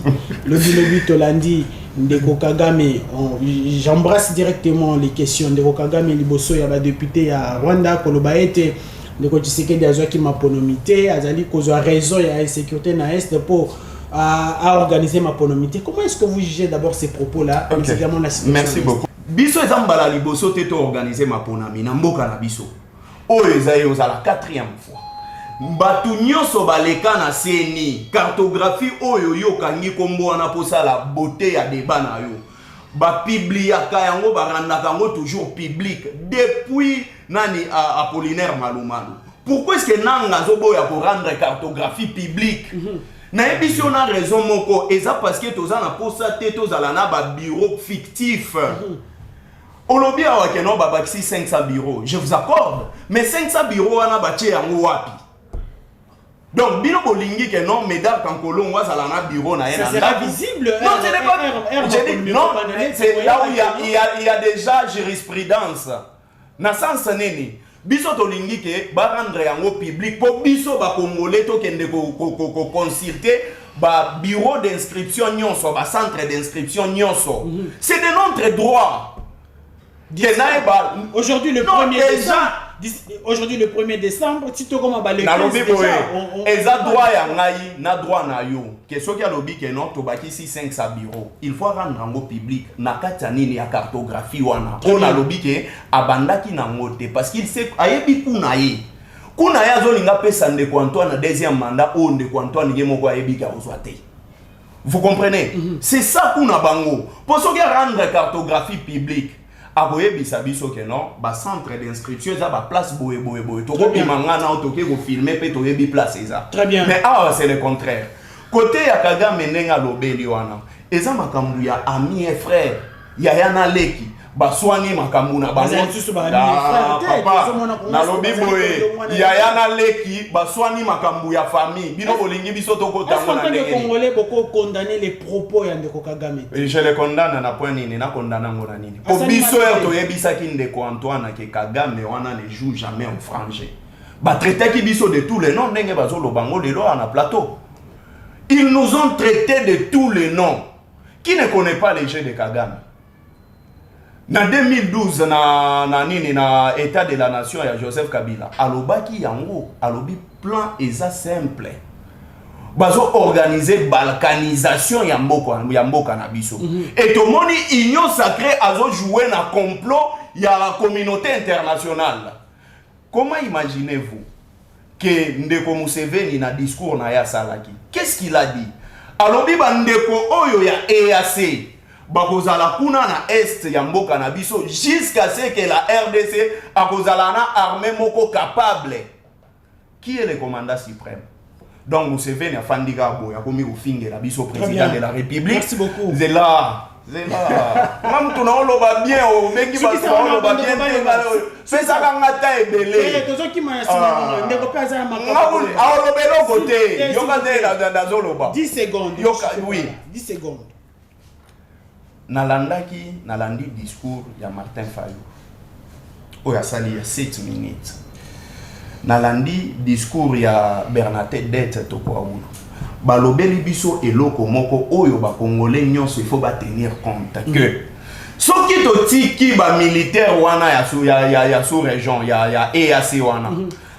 le but Tolandi Ndeko Kagame j'embrasse directement les questions Ndeko Kagame liboso ya ba député ya Rwanda koloba ete Ndeko Tshisekedi azwaki maponomité azali kozwa raison ya insécurité na est pour à organiser maponomité. Comment est-ce que vous jugez d'abord ces propos là également la situation? Merci beaucoup. Biso ezambala liboso te to organiser maponami na mboka na biso. Oyo ezayi ozala 4e fois. Batu nyonso baleka na seni cartographie oyo yo kangi kombo wana posa la beauté ya débat na yo. Ba publiaka yango barandaka yango toujours public depuis nani Apollinaire Malumalu. Pourquoi est-ce que nanga zobo ya ko rendre cartographie publique? Na émission na raison moko eza parce que toza na posa te tozala na ba bureau fictif. Olobi awa keno babakisi 500 bureaux, je vous accorde, mais 500 bureaux wana batie yango wapi? Donc bino bolingi que non Medar Kankolongo azala na bureau na ça sera visible. Non, ce n'est pas non, c'est là où il y a déjà jurisprudence. Na sens neni biso tolingi ke ba rendre yango public pour biso ba congolais to kende ko consulter ba bureau d'inscription nyonso ba centre d'inscription nyonso. C'est de notre droit. Aujourd'hui le 1er décembre aujourd'hui le 1er décembre, si tu commences à le 15 nalobi déjà, boye eza droit ya ngai na droit na yo ke soki alobi ke non tobakisi 5 sa bureau il faut rendre yango public na kati ya nini ya cartographie wana o nalobi ke abandaki nango te parce qu'il sait ayebi kuna ye azolinga pesa ndeko Antoine na deuxième mandat o ndeko Antoine ye moko ayebi ka ozwa te. Vous comprenez? C'est ça kuna bango pour soki rendre cartographie publique aboyebisa biso ke non ba centre d'inscription za ba place boye to bimanga na otoke ko filmer pe to yebi place eza. Très bien. Mais c'est le contraire. Côté ya Kagame nenga lobeli wana eza makambu ya ami et frère ya yana leki baswani makambu na bango na lobi boye ya yana leki baswani makambu ya famille bino bolingi biso tokotanga na ndenge. Les Congolais beaucoup condamner les propos ya ndeko Kagame. Je les condamne na point nini na condamna ngona nini. Pour biso to yebisa ki ndeko Antoine ke Kagame wana ne joue jamais en frangé. Ba traité ki biso de tous les noms ndenge bazolo bango lelo na plateau. Ils nous ont traité de tous les noms. Qui ne connaît pas les jeux de Kagame? En 2012, na état de la nation, il y a Joseph Kabila. Alobaki yango, alobi plan eza simple. Bazo organiser balkanisation ya mboka na biso. Et tout le monde union sacrée azo jouer na complot ya la communauté internationale. Comment imaginez-vous que Ndeko Museveni na discours na ya salaki? Qu'est-ce qu'il a dit? Alobi ba ndeko oyo ya EAC bakozala kuna na est ya mboka na biso jusqu'à ce que la RDC akozala na armée moko capable. Qui est le commandant suprême? Donc Museveni a fandika boya komi ofinge la biso président de la République. Merci beaucoup. Zela Mam tu na oloba bien o bengi ba oloba bien c'est ça ngata ebele. Tozo ki ma sima ndeko pesa makako. A olobelo côté yoka de zoloba. 10 secondes. Yoka oui, 10 secondes. Nalandi discours ya Martin Fayou. Oya sali ya 7 minutes. Nalandi discours ya Bernadette Dette Tokwaoulou. Balobeli biso eloko moko oyo ba congolais nyonso il faut ba tenir compte que soki totiki ba militaire wana ya sous région ya EAC wana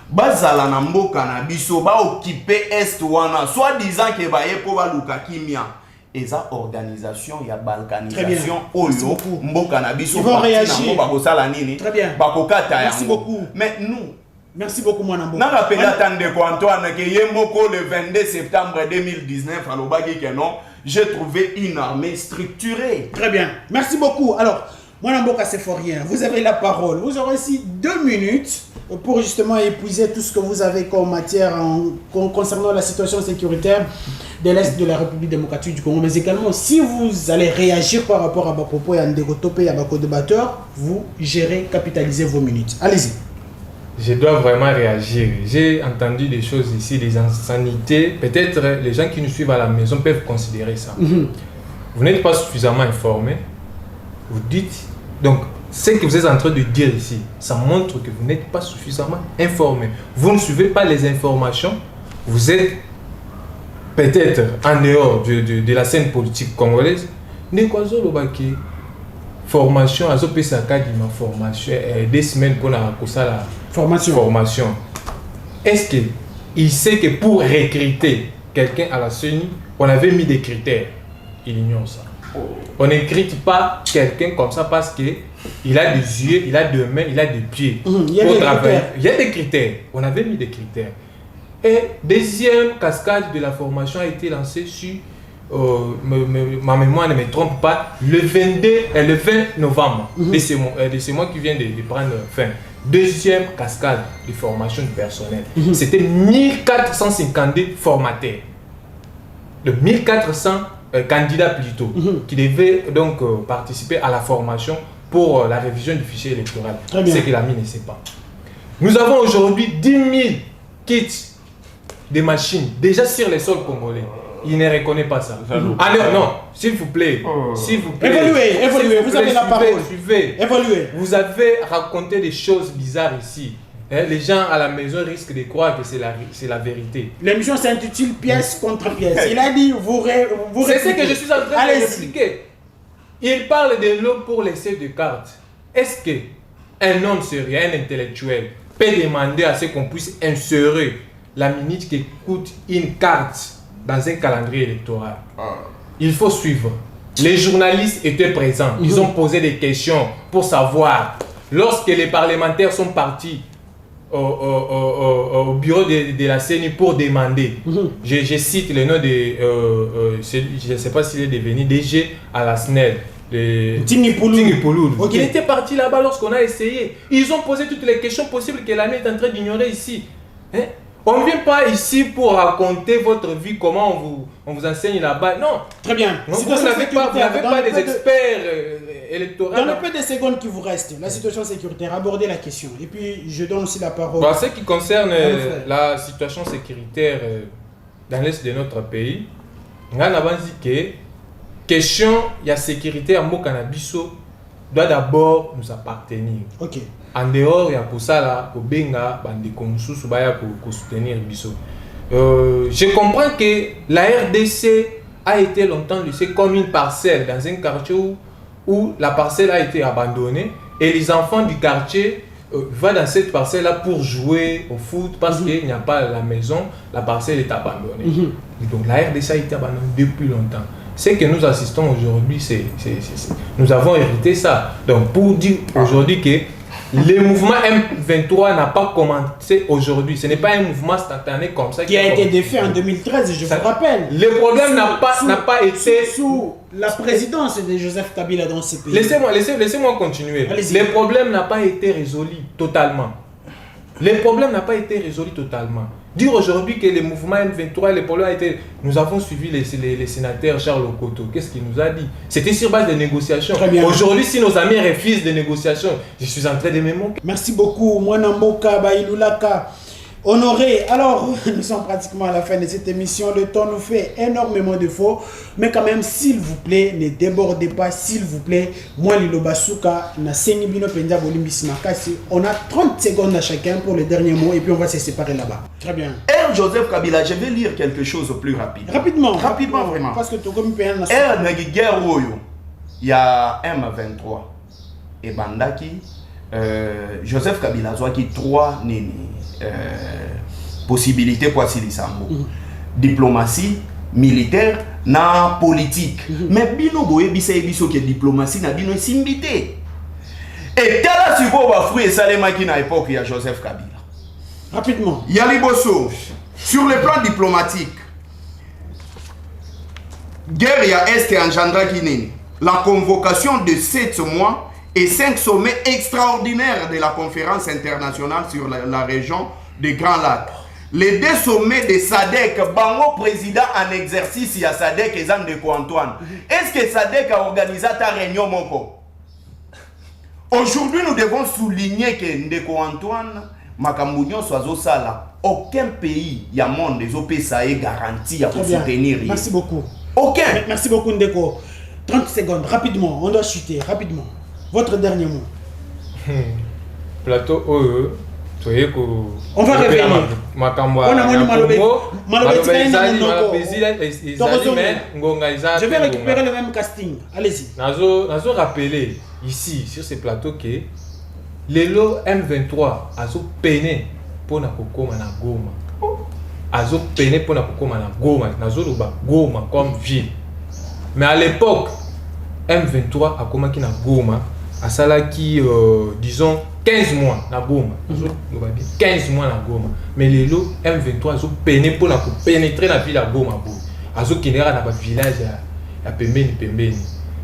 bazala na mboka na biso ba occuper est wana soit disant que ba yepo ba luka kimia eza organisation ya balkanisation oyo mboka na biso ba kosala nini ba kokata ya. Merci beaucoup. Mais nous merci beaucoup mon amour. Na rappelé Ndeko Antoine que yemoko le 22 septembre 2019 à l'Obagi que non, j'ai trouvé une armée structurée. Très bien. Merci beaucoup. Alors, mon amour c'est fort rien. Vous avez la parole. Vous aurez ici 2 minutes pour justement épuiser tout ce que vous avez comme matière concernant la situation sécuritaire de l'Est de la République démocratique du Congo, mais également si vous allez réagir par rapport à vos propos et à Ndeko Topé et à vos débatteurs, vous gérez, capitalisez vos minutes. Allez-y. Je dois vraiment réagir. J'ai entendu des choses ici, des insanités. Peut-être les gens qui nous suivent à la maison peuvent considérer ça. Vous n'êtes pas suffisamment informés. Vous dites... Donc, ce que vous êtes en train de dire ici, ça montre que vous n'êtes pas suffisamment informés. Vous ne suivez pas les informations. Vous êtes peut-être en dehors de la scène politique congolaise. Nekwazo Lobaki. Formation, à ma formation, 2 semaines qu'on a la formation. Est-ce qu'il sait que pour recruter quelqu'un à la CENI, on avait mis des critères? Il ignore ça. On ne recrute pas quelqu'un comme ça parce qu'il a des yeux, il a des mains, il a des pieds. Il y a des critères. On avait mis des critères. Et deuxième cascade de la formation a été lancée sur... ma mémoire ne me trompe pas, le 22 et le 20 novembre de ce mois qui vient de prendre fin. Deuxième cascade de formation du personnel. C'était 1452 formateurs. De 1400 candidats plutôt, qui devaient donc participer à la formation pour la révision du fichier électoral. C'est que l'AMI ne sait pas. Nous avons aujourd'hui 10 000 kits de machines déjà sur les sols congolais. Il ne reconnaît pas ça. Alors non, s'il vous plaît, s'il vous plaît. Évoluez, vous avez la parole. Suivez. Évoluez. Vous avez raconté des choses bizarres ici. Les gens à la maison risquent de croire que c'est la vérité. L'émission s'intitule Pièce contre pièce. Il a dit, vous c'est ce que je suis en train de expliquer. Il parle de l'eau pour les de cartes. Est-ce qu'un homme sérieux, un intellectuel, peut demander à ce qu'on puisse insérer la minute qui coûte une carte dans un calendrier électoral. Il faut suivre. Les journalistes étaient présents. Ils ont posé des questions pour savoir. Lorsque les parlementaires sont partis au bureau de la CENI pour demander, je cite le nom de, je ne sais pas s'il est devenu DG à la SNEL, Tingui Pouloulou. Okay. Il était parti là-bas lorsqu'on a essayé. Ils ont posé toutes les questions possibles que l'année est en train d'ignorer ici. Hein? On ne vient pas ici pour raconter votre vie, comment on vous enseigne là-bas. Non. Très bien. Donc, vous n'avez pas des experts électoraux. Dans le peu de secondes qui vous restent, la situation sécuritaire, abordez la question. Et puis, je donne aussi la parole. Bon, ce qui concerne la situation sécuritaire dans l'est de notre pays, on a dit que question il y a sécurité en Mokanabissou doit d'abord nous appartenir. Ok. En dehors, il y a pour ça là, pour benga, bande konsu subaya pour soutenir Bisso. Je comprends que la RDC a été longtemps laissée comme une parcelle dans un quartier où la parcelle a été abandonnée et les enfants du quartier vont dans cette parcelle là pour jouer au foot parce qu'il n'y a pas la maison, la parcelle est abandonnée. Donc la RDC a été abandonnée depuis longtemps. Ce que nous assistons aujourd'hui, nous avons hérité ça. Donc pour dire aujourd'hui que le mouvement M23 n'a pas commencé aujourd'hui. Ce n'est pas un mouvement instantané comme ça. Qui a été défait en 2013, je vous rappelle. Le problème n'a pas été... Sous la présidence de Joseph Kabila dans ce pays. Laissez-moi continuer. Le problème n'a pas été résolu totalement. Le problème n'a pas été résolu totalement. Dire aujourd'hui que le mouvement M23, le problème a été... Nous avons suivi les sénateurs Charles Okoto. Qu'est-ce qu'il nous a dit? C'était sur base de négociations. Aujourd'hui, si nos amis refusent des négociations, je suis en train de me moquer. Merci beaucoup, Mwanamboka Bailulaka. Honoré, alors nous sommes pratiquement à la fin de cette émission. Le temps nous fait énormément de faux, mais quand même, s'il vous plaît, ne débordez pas, s'il vous plaît. Moi, Lilo Basuka, na Senibino Pendia Bolimbis Makasi. On a 30 secondes à chacun pour le dernier mot et puis on va se séparer là-bas. Très bien. R. Joseph Kabila, je vais lire quelque chose au plus rapide. Rapidement, vraiment. Parce que tu comme R. Naguiguerroyo, il y a M23 et Bandaki, Joseph Kabila, soit qui 3 nini. Possibilité pour Silisambo. Diplomatie, militaire, na politique. Mais bino boye bisa ebiso que diplomatie na bino simbité. Et tala suko ba fruit et salema qui na époque il y a Joseph Kabila. Rapidement. Yali Bosso, sur le plan diplomatique, guerre ya Est engendra Kineni. La convocation de 7 mois et 5 sommets extraordinaires de la conférence internationale sur la région des Grands Lacs. Les 2 sommets de SADC, Bango président en exercice, il y a SADC et Ndeko Antoine. Est-ce que SADC a organisé ta réunion, mon co? Aujourd'hui, nous devons souligner que Ndeko Antoine, Makambounion, Soazo Sala, aucun pays, il y a monde, des OPSA est garanti pour soutenir. Merci beaucoup. Aucun. Merci beaucoup, Ndeko. 30 secondes, rapidement, on doit chuter, rapidement. Votre dernier mot. Plateau on va revenir. On je vais récupérer le même casting. Allez-y. Nazo rappeler ici sur ce plateau que Lelo M23 azo peine pour na kokoma na Goma. Azo peine pour na kokoma na Goma. Nazo loba Goma comme ville. Mais à l'époque M23 a komaki na Goma. À ça qui disons 15 mois na Goma. 15 mois na Goma. Mais les lots M23 sont peinés pour pénétrer la ville à Goma. Azo kinera na ba village ya pembeni.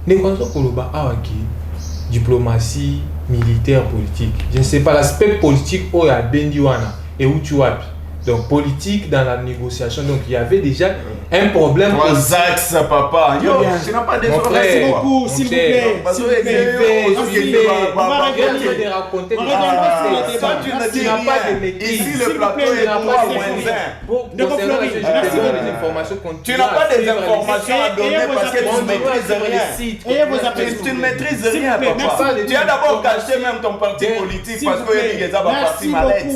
Ne konso koloba awaki diplomatie militaire politique. Je ne sais pas l'aspect politique au ya bendiwana et où tu wapi. Donc politique dans la négociation. Donc il y avait déjà un problème. Trois axes, papa. Yo, tu n'as pas des frères. Merci beaucoup, s'il vous plaît. On va revenir de raconter. Tu n'as pas de métier. Ici, le plateau est tu n'as pas des informations à donner parce que tu ne maîtrises rien. Tu ne maîtrises rien, papa. Tu as d'abord caché même ton parti politique parce que les gens vont partir malade.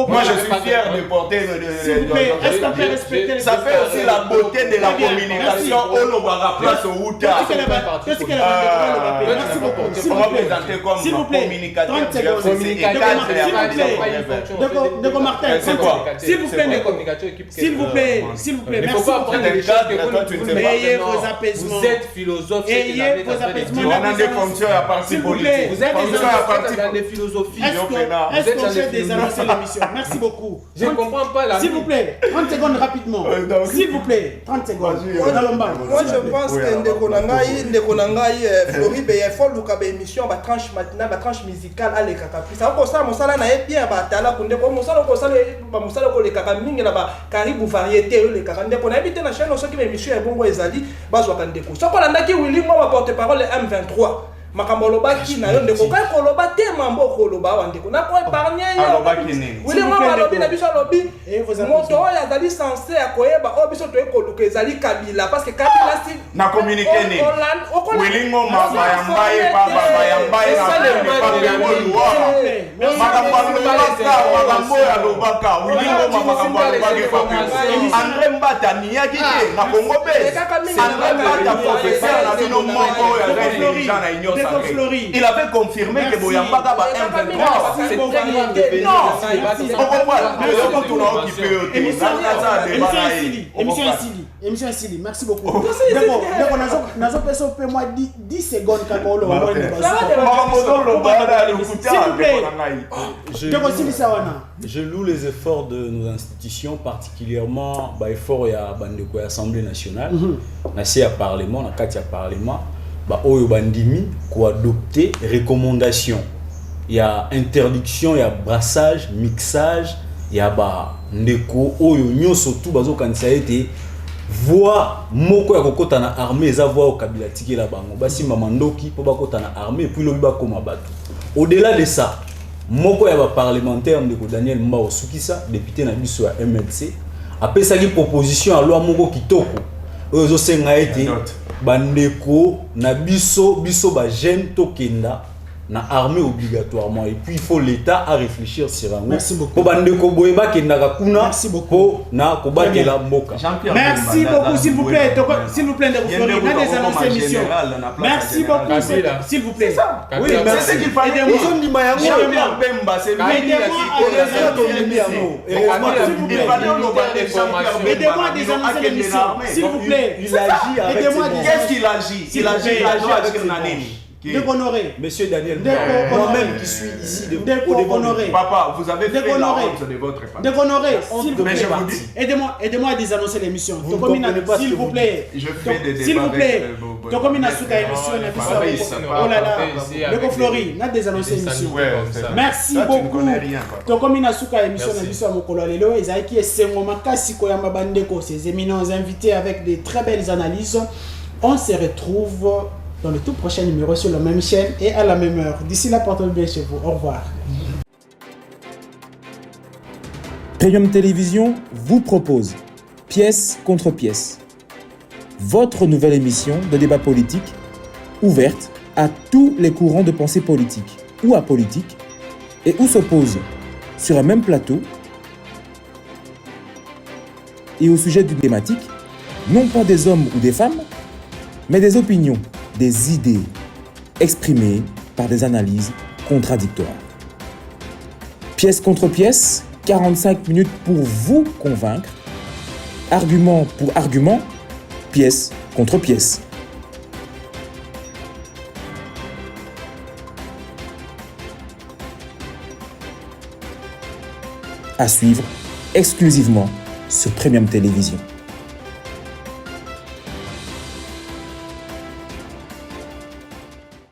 Moi, je suis fier de porter beauté S'il vous plaît, est-ce qu'on peut respecter les ça fait aussi la beauté de la Très bien, communication. merci. On aura place au Outa. Qu'est-ce qu'elle a Merci beaucoup. S'il vous plaît. Présenté comme S'il vous plaît. communicateur 30 secondes. D'accord, Martin. C'est quoi? S'il vous plaît, s'il vous plaît, s'il vous plaît, Il ne faut merci pas beaucoup. prendre des choses que vous ne Ayez vos apaisements. Vous êtes philosophe. Ayez vos apaisements. On a des fonctions à parti S'il vous politique. plaît. Vous êtes Fonctions à parti dans des philosophies. Est-ce qu'on fait désannoncer l'émission? Merci beaucoup. Je ne comprends pas la. S'il vous plaît, 30 secondes rapidement. S'il vous plaît, 30 secondes. Moi je pense que ndeko na ngai Floribe il faut luka ba émission ba tranche matinale ba tranche musicale ale kaka puis ça ko ça mosala na bien ba tala kunde ko mosala ko sala ba mosala ko le kaka mingi na ba karibu variété le kaka ndeko na habité na chaîne soki ba émission ya bongo ezali bazwa kandeko soko landaki Willy mo ba porte parole M23 makambo lobaki na yo ndeko ka ko loba te mambo ko loba wa ndeko na ko épargner yo alobaki nini Willy mo ba lobi na biso lobi moto oyo azali censé akoyeba o biso to ekoluka ezali Kabila parce que Kabila si na communiqué nini Willy Ngoma bayambaye baba bayambaye na makambo makambo ya lobaka Willy Ngoma makambo alobaki fa André Mbata niyaki te na Congo Belge André Mbata professeur na bino moko ya dirigeant na Union Sacrée il avait confirmé que Boyambaka ba M23 C'est très grave de venir Émission Sili, merci beaucoup. D'accord, nazo peso pe moi 10 secondes kakolo. Je loue les efforts de nos institutions, particulièrement l'effort de l'Assemblée nationale, le Parlement, le Parlement, oyo bandimi ko adopter recommandation. Il y a interdiction, il y a brassage, mixage, il y a ndeko oyo nyonso tout bazo kanisa été voix moko ya kokota na armée eza voix au Kabila tikela bango basi mamandoki po bakota na armée puis lobi bakoma bato. Au-delà de ça, moko ya ba parlementaire ndeko Daniel Mbao Sukisa, député na biso ya MLC, apesaki proposition à loi moko kitoko oyo zo senga été bandeko na biso ba jeune tokenda na armée obligatoirement et puis il faut l'État à réfléchir sur un. Merci beaucoup. Ko bandeko boyeba kendaka kuna. Merci beaucoup. Na ko batela mboka. Merci beaucoup s'il vous plaît. S'il vous plaît de vous Floride, na des annonces émission. Merci beaucoup s'il vous plaît. Oui, c'est ce qu'il fallait. Ils ont dit Mayango Jean-Pierre Bemba, c'est lui qui aidez-moi à désannoncer l'émission. S'il vous plaît. Il agit avec qu'est-ce qu'il agit? Il agit avec Nanini. Honoré. Monsieur Daniel, moi-même qui suis ici de Honoré. Papa, vous avez fait la honte de votre famille. Honoré, s'il vous plaît. Aidez-moi à désannoncer l'émission. S'il vous plaît. Je fais des débats. S'il vous plaît. Tokomina Suka émission oh là là. Ndeko Flori, na désannoncer l'émission. Merci beaucoup. Tokomina Suka émission na biso mokolo lelo ezaki esengo makasi ko ya mabandeko ces éminents invités avec des très belles analyses. On se retrouve dans le tout prochain numéro sur la même chaîne et à la même heure. D'ici là, portez-vous bien chez vous. Au revoir. Premium Télévision vous propose Pièce contre pièce, votre nouvelle émission de débat politique ouverte à tous les courants de pensée politique ou apolitique et où s'opposent sur un même plateau et au sujet d'une thématique, non pas des hommes ou des femmes, mais des opinions, des idées exprimées par des analyses contradictoires. Pièce contre pièce, 45 minutes pour vous convaincre, argument pour argument, pièce contre pièce. À suivre exclusivement sur Premium Télévision.